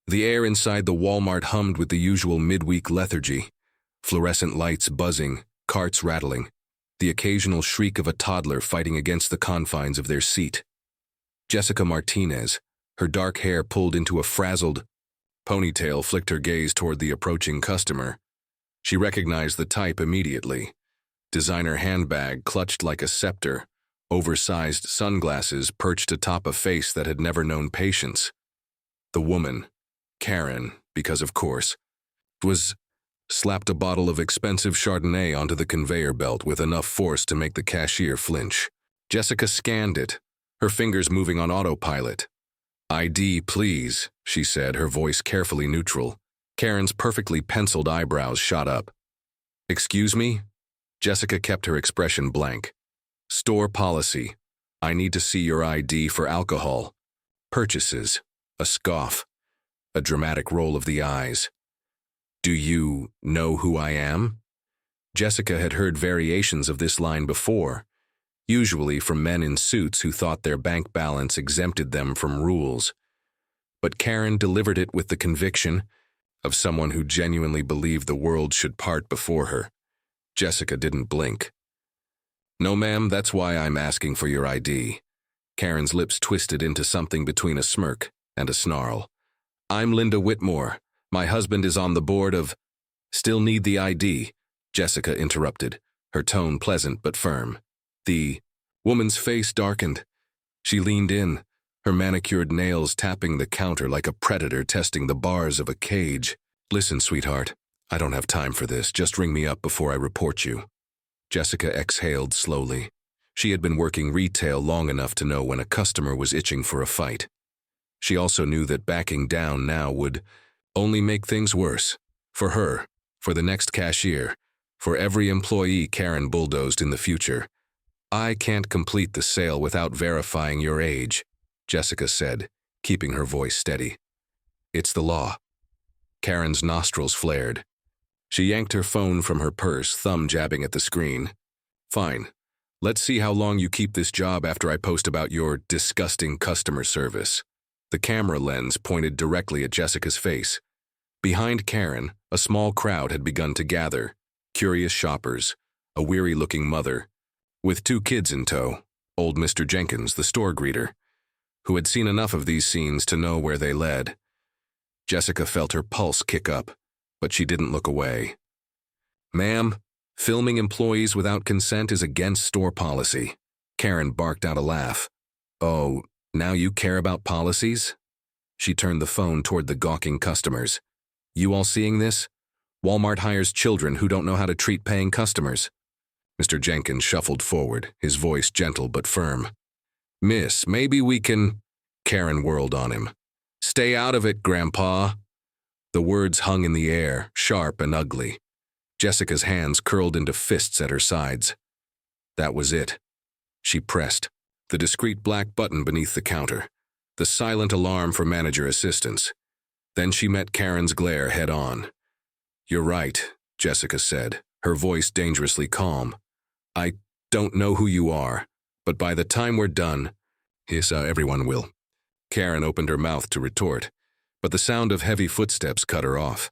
The air inside the Walmart hummed with the usual midweek lethargy. Fluorescent lights buzzing, carts rattling, the occasional shriek of a toddler fighting against the confines of their seat. Jessica Martinez, her dark hair pulled into a frazzled ponytail, flicked her gaze toward the approaching customer. She recognized the type immediately. Designer handbag clutched like a scepter, oversized sunglasses perched atop a face that had never known patience. The woman, Karen, because of course, slapped a bottle of expensive Chardonnay onto the conveyor belt with enough force to make the cashier flinch. Jessica scanned it, her fingers moving on autopilot. "ID, please," she said, her voice carefully neutral. Karen's perfectly penciled eyebrows shot up. "Excuse me?" Jessica kept her expression blank. "Store policy. I need to see your ID for alcohol. Purchases." A scoff. A dramatic roll of the eyes. "Do you know who I am?" Jessica had heard variations of this line before, usually from men in suits who thought their bank balance exempted them from rules. But Karen delivered it with the conviction of someone who genuinely believed the world should part before her. Jessica didn't blink. "No, ma'am, that's why I'm asking for your ID." Karen's lips twisted into something between a smirk and a snarl. "I'm Linda Whitmore. My husband is on the board of—" "Still need the ID," Jessica interrupted, her tone pleasant but firm. The woman's face darkened. She leaned in, her manicured nails tapping the counter like a predator testing the bars of a cage. "Listen, sweetheart, I don't have time for this. Just ring me up before I report you." Jessica exhaled slowly. She had been working retail long enough to know when a customer was itching for a fight. She also knew that backing down now would only make things worse. For her, for the next cashier, for every employee Karen bulldozed in the future. "I can't complete the sale without verifying your age," Jessica said, keeping her voice steady. "It's the law." Karen's nostrils flared. She yanked her phone from her purse, thumb jabbing at the screen. "Fine. Let's see how long you keep this job after I post about your disgusting customer service." The camera lens pointed directly at Jessica's face. Behind Karen, a small crowd had begun to gather. Curious shoppers, a weary-looking mother, with 2 kids in tow, old Mr. Jenkins, the store greeter, who had seen enough of these scenes to know where they led. Jessica felt her pulse kick up, but she didn't look away. "Ma'am, filming employees without consent is against store policy." Karen barked out a laugh. "Oh, now you care about policies?" She turned the phone toward the gawking customers. "You all seeing this? Walmart hires children who don't know how to treat paying customers." Mr. Jenkins shuffled forward, his voice gentle but firm. "Miss, maybe we can—" Karen whirled on him. "Stay out of it, Grandpa." The words hung in the air, sharp and ugly. Jessica's hands curled into fists at her sides. That was it. She pressed the discreet black button beneath the counter, the silent alarm for manager assistance. Then she met Karen's glare head-on. "You're right," Jessica said, her voice dangerously calm. "I don't know who you are, but by the time we're done, everyone will." Karen opened her mouth to retort, but the sound of heavy footsteps cut her off.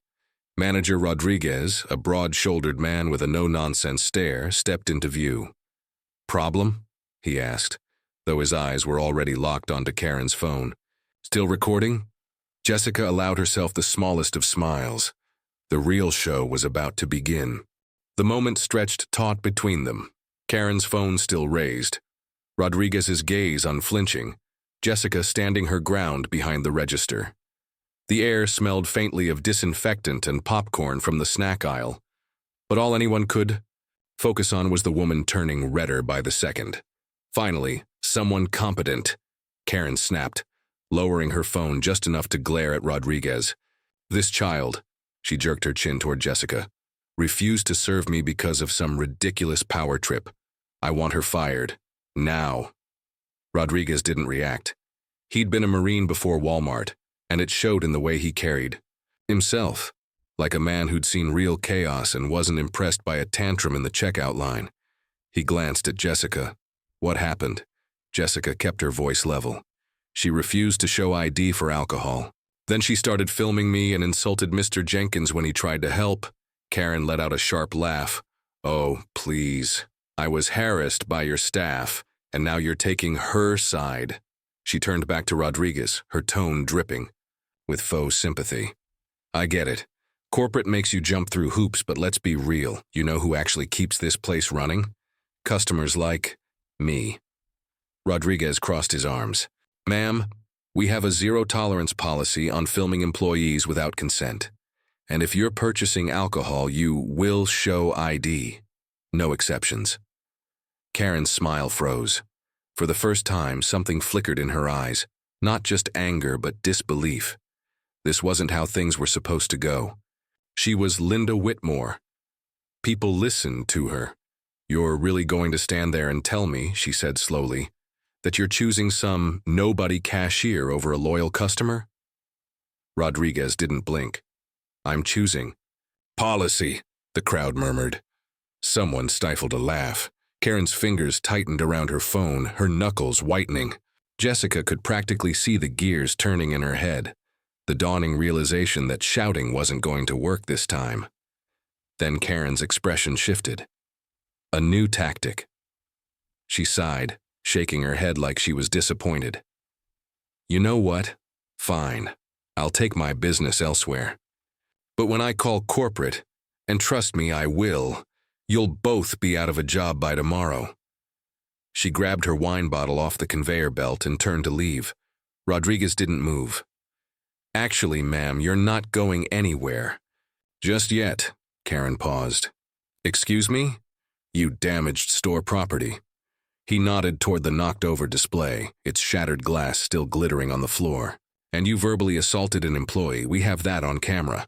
Manager Rodriguez, a broad-shouldered man with a no-nonsense stare, stepped into view. "Problem?" he asked, though his eyes were already locked onto Karen's phone. "Still recording?" Jessica allowed herself the smallest of smiles. The real show was about to begin. The moment stretched taut between them, Karen's phone still raised, Rodriguez's gaze unflinching, Jessica standing her ground behind the register. The air smelled faintly of disinfectant and popcorn from the snack aisle, but all anyone could focus on was the woman turning redder by the second. "Finally, someone competent," Karen snapped, lowering her phone just enough to glare at Rodriguez. "This child," she jerked her chin toward Jessica, "refused to serve me because of some ridiculous power trip. I want her fired. Now." Rodriguez didn't react. He'd been a Marine before Walmart, and it showed in the way he carried himself, like a man who'd seen real chaos and wasn't impressed by a tantrum in the checkout line. He glanced at Jessica. "What happened?" Jessica kept her voice level. "She refused to show ID for alcohol." Then she started filming me and insulted Mr. Jenkins when he tried to help. Karen let out a sharp laugh. Oh, please. I was harassed by your staff, and now you're taking her side. She turned back to Rodriguez, her tone dripping with faux sympathy. I get it. Corporate makes you jump through hoops, but let's be real. You know who actually keeps this place running? Customers like me. Rodriguez crossed his arms. Ma'am, we have a zero-tolerance policy on filming employees without consent. And if you're purchasing alcohol, you will show ID. No exceptions. Karen's smile froze. For the first time, something flickered in her eyes. Not just anger, but disbelief. This wasn't how things were supposed to go. She was Linda Whitmore. People listened to her. You're really going to stand there and tell me, she said slowly, that you're choosing some nobody cashier over a loyal customer? Rodriguez didn't blink. I'm choosing. Policy, the crowd murmured. Someone stifled a laugh. Karen's fingers tightened around her phone, her knuckles whitening. Jessica could practically see the gears turning in her head, the dawning realization that shouting wasn't going to work this time. Then Karen's expression shifted. A new tactic. She sighed, shaking her head like she was disappointed. You know what? Fine. I'll take my business elsewhere. But when I call corporate, and trust me, I will, you'll both be out of a job by tomorrow. She grabbed her wine bottle off the conveyor belt and turned to leave. Rodriguez didn't move. Actually, ma'am, you're not going anywhere. Just yet, Karen paused. Excuse me? You damaged store property. He nodded toward the knocked-over display, its shattered glass still glittering on the floor. And you verbally assaulted an employee. We have that on camera.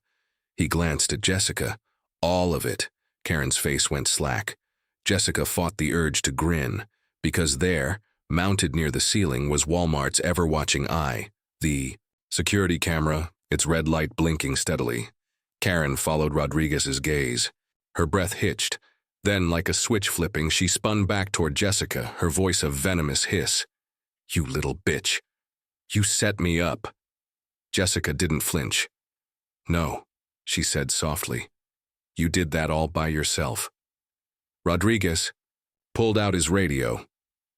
He glanced at Jessica. All of it. Karen's face went slack. Jessica fought the urge to grin, because there, mounted near the ceiling, was Walmart's ever-watching eye, the security camera, its red light blinking steadily. Karen followed Rodriguez's gaze. Her breath hitched. Then, like a switch flipping, she spun back toward Jessica, her voice a venomous hiss. You little bitch. You set me up. Jessica didn't flinch. No, she said softly. You did that all by yourself. Rodriguez pulled out his radio.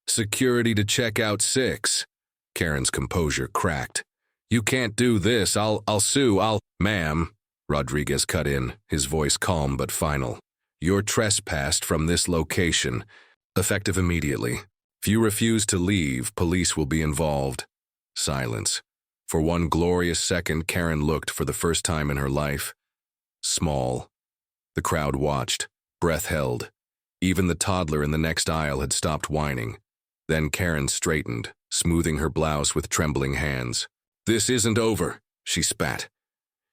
Security to checkout 6. Karen's composure cracked. You can't do this. I'll sue. Ma'am, Rodriguez cut in, his voice calm but final. You're trespassed from this location, effective immediately. If you refuse to leave, police will be involved. Silence. For one glorious second, Karen looked for the first time in her life. Small. The crowd watched, breath held. Even the toddler in the next aisle had stopped whining. Then Karen straightened, smoothing her blouse with trembling hands. This isn't over, she spat.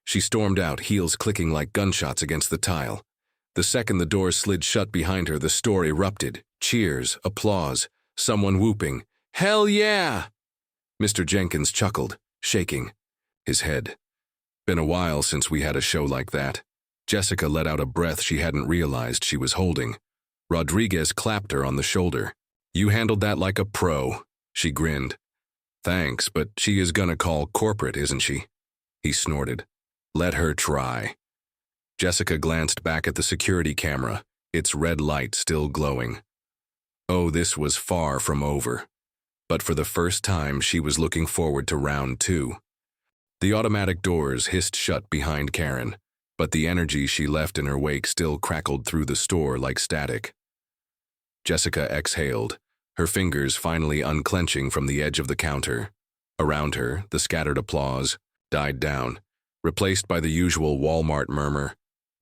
She stormed out, heels clicking like gunshots against the tile. The second the doors slid shut behind her, the store erupted. Cheers, applause, someone whooping. Hell yeah! Mr. Jenkins chuckled, shaking his head. Been a while since we had a show like that. Jessica let out a breath she hadn't realized she was holding. Rodriguez clapped her on the shoulder. You handled that like a pro, she grinned. Thanks, but she is gonna call corporate, isn't she? He snorted. Let her try. Jessica glanced back at the security camera, its red light still glowing. Oh, this was far from over. But for the first time, she was looking forward to round 2. The automatic doors hissed shut behind Karen, but the energy she left in her wake still crackled through the store like static. Jessica exhaled, her fingers finally unclenching from the edge of the counter. Around her, the scattered applause died down, replaced by the usual Walmart murmur,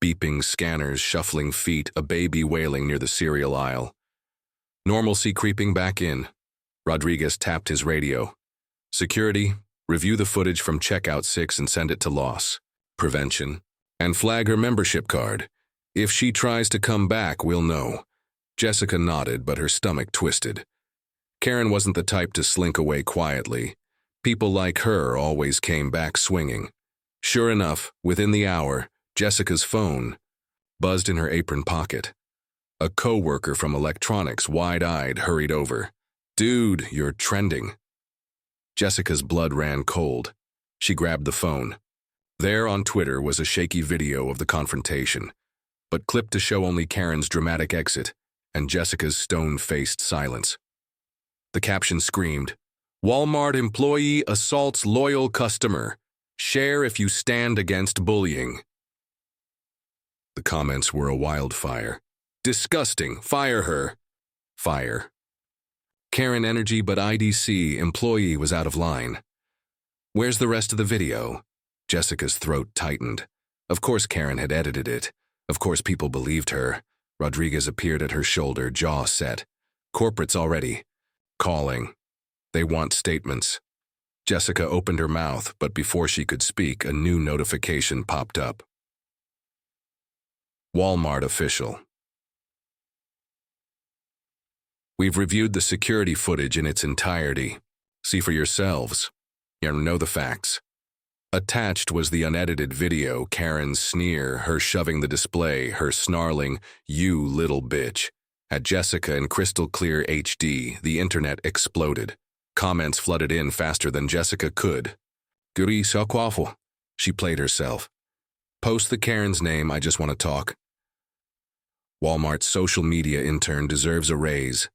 beeping scanners, shuffling feet, a baby wailing near the cereal aisle. Normalcy creeping back in. Rodriguez tapped his radio. Security, review the footage from checkout 6 and send it to loss. Prevention. And flag her membership card. If she tries to come back, we'll know. Jessica nodded, but her stomach twisted. Karen wasn't the type to slink away quietly. People like her always came back swinging. Sure enough, within the hour, Jessica's phone buzzed in her apron pocket. A co-worker from electronics, wide-eyed, hurried over. Dude, you're trending. Jessica's blood ran cold. She grabbed the phone. There on Twitter was a shaky video of the confrontation, but clipped to show only Karen's dramatic exit and Jessica's stone-faced silence. The caption screamed, "Walmart employee assaults loyal customer. Share if you stand against bullying." The comments were a wildfire. "Disgusting. Fire her." Fire. Karen energy but IDC employee was out of line. "Where's the rest of the video?" Jessica's throat tightened. Of course Karen had edited it. Of course people believed her. Rodriguez appeared at her shoulder, jaw set. "Corporate's already calling. They want statements." Jessica opened her mouth, but before she could speak, a new notification popped up. Walmart official. "We've reviewed the security footage in its entirety. See for yourselves. You know the facts." Attached was the unedited video, Karen's sneer, her shoving the display, her snarling, "You little bitch." At Jessica in crystal clear HD, the internet exploded. Comments flooded in faster than Jessica could. "Guri so quaffle." She played herself. "Post the Karen's name, I just want to talk." Walmart's social media intern deserves a raise.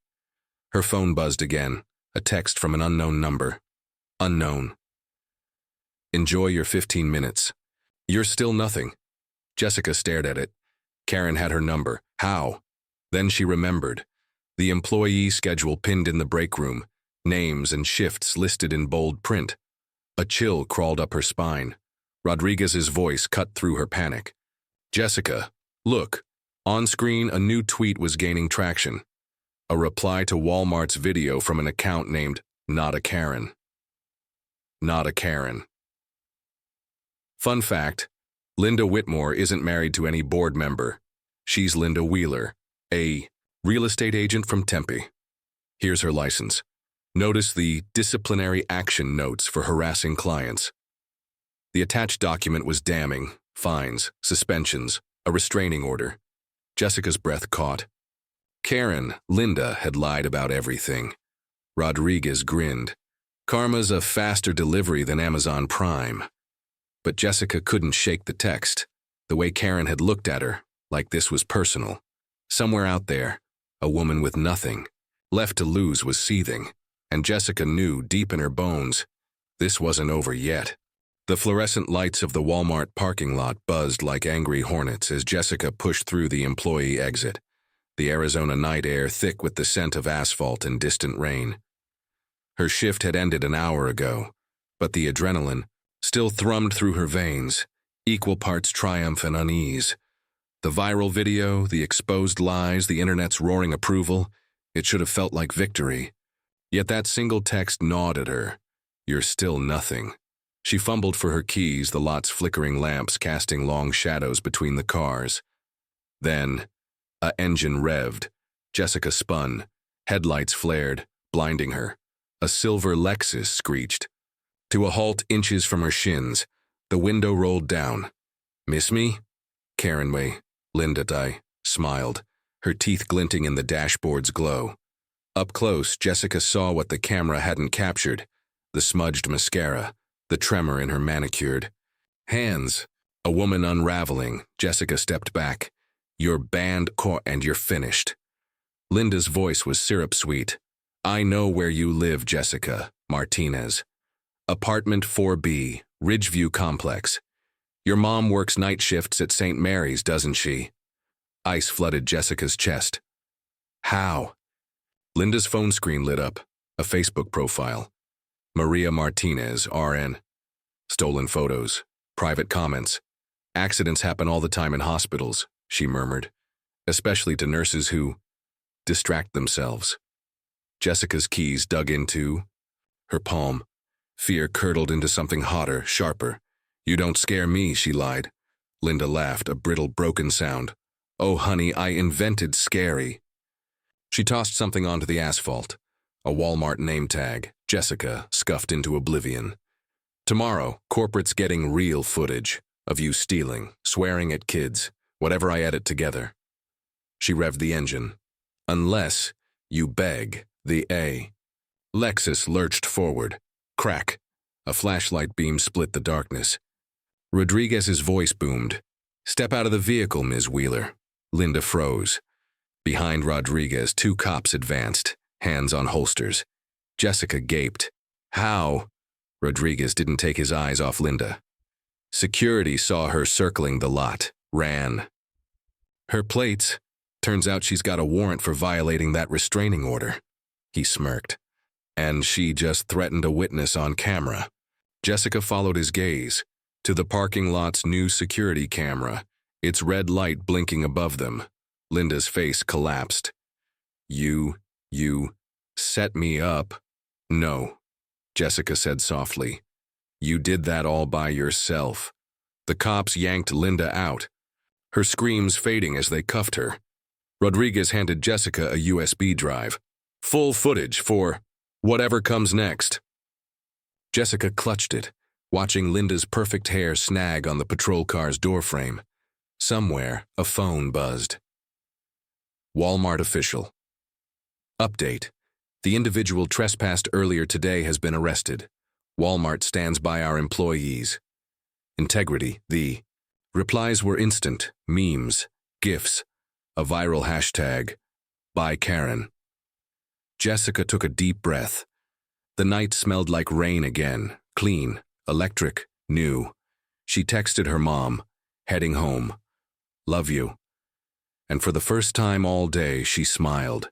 Her phone buzzed again, a text from an unknown number. Unknown. "Enjoy your 15 minutes. You're still nothing." Jessica stared at it. Karen had her number. How? Then she remembered. The employee schedule pinned in the break room, names and shifts listed in bold print. A chill crawled up her spine. Rodriguez's voice cut through her panic. "Jessica, look." On screen, a new tweet was gaining traction. A reply to Walmart's video from an account named Not a Karen. Not a Karen. Fun fact, Linda Whitmore isn't married to any board member. She's Linda Wheeler, a real estate agent from Tempe. Here's her license. Notice the disciplinary action notes for harassing clients. The attached document was damning: fines, suspensions, a restraining order. Jessica's breath caught. Karen, Linda, had lied about everything. Rodriguez grinned. Karma's a faster delivery than Amazon Prime. But Jessica couldn't shake the text. The way Karen had looked at her, like this was personal. Somewhere out there, a woman with nothing left to lose was seething, and Jessica knew deep in her bones, this wasn't over yet. The fluorescent lights of the Walmart parking lot buzzed like angry hornets as Jessica pushed through the employee exit, the Arizona night air thick with the scent of asphalt and distant rain. Her shift had ended an hour ago, but the adrenaline still thrummed through her veins, equal parts triumph and unease. The viral video, the exposed lies, the internet's roaring approval, it should have felt like victory. Yet that single text gnawed at her. You're still nothing. She fumbled for her keys, the lot's flickering lamps casting long shadows between the cars. Then, a engine revved. Jessica spun. Headlights flared, blinding her. A silver Lexus screeched. To a halt inches from her shins, the window rolled down. "Miss me?" Karen Way, Linda Dye, smiled, her teeth glinting in the dashboard's glow. Up close, Jessica saw what the camera hadn't captured: the smudged mascara, the tremor in her manicured hands. A woman unraveling. Jessica stepped back. "You're banned, and you're finished." Linda's voice was syrup-sweet. "I know where you live, Jessica Martinez. Apartment 4B, Ridgeview Complex. Your mom works night shifts at St. Mary's, doesn't she?" Ice flooded Jessica's chest. "How?" Linda's phone screen lit up. A Facebook profile. Maria Martinez, RN. Stolen photos. Private comments. "Accidents happen all the time in hospitals," she murmured. "Especially to nurses who distract themselves." Jessica's keys dug into her palm. Fear curdled into something hotter, sharper. "You don't scare me," she lied. Linda laughed, a brittle, broken sound. "Oh, honey, I invented scary." She tossed something onto the asphalt. A Walmart name tag. Jessica scuffed into oblivion. "Tomorrow, corporate's getting real footage of you stealing, swearing at kids, whatever I edit together." She revved the engine. "Unless you beg the A." Lexus lurched forward. Crack. A flashlight beam split the darkness. Rodriguez's voice boomed. "Step out of the vehicle, Ms. Wheeler." Linda froze. Behind Rodriguez, two cops advanced, hands on holsters. Jessica gaped. "How?" Rodriguez didn't take his eyes off Linda. Security saw her circling the lot, ran. "Her plates. Turns out she's got a warrant for violating that restraining order." He smirked. "And she just threatened a witness on camera." Jessica followed his gaze to the parking lot's new security camera, its red light blinking above them. Linda's face collapsed. You set me up?" "No," Jessica said softly. "You did that all by yourself." The cops yanked Linda out, her screams fading as they cuffed her. Rodriguez handed Jessica a USB drive. "Full footage for whatever comes next." Jessica clutched it, watching Linda's perfect hair snag on the patrol car's doorframe. Somewhere, a phone buzzed. Walmart official. Update. The individual trespassed earlier today has been arrested. Walmart stands by our employees. Integrity. The replies were instant. Memes, GIFs, a viral hashtag. By Karen. Jessica took a deep breath. The night smelled like rain again. Clean, electric, new. She texted her mom, heading home. "Love you." And for the first time all day, she smiled.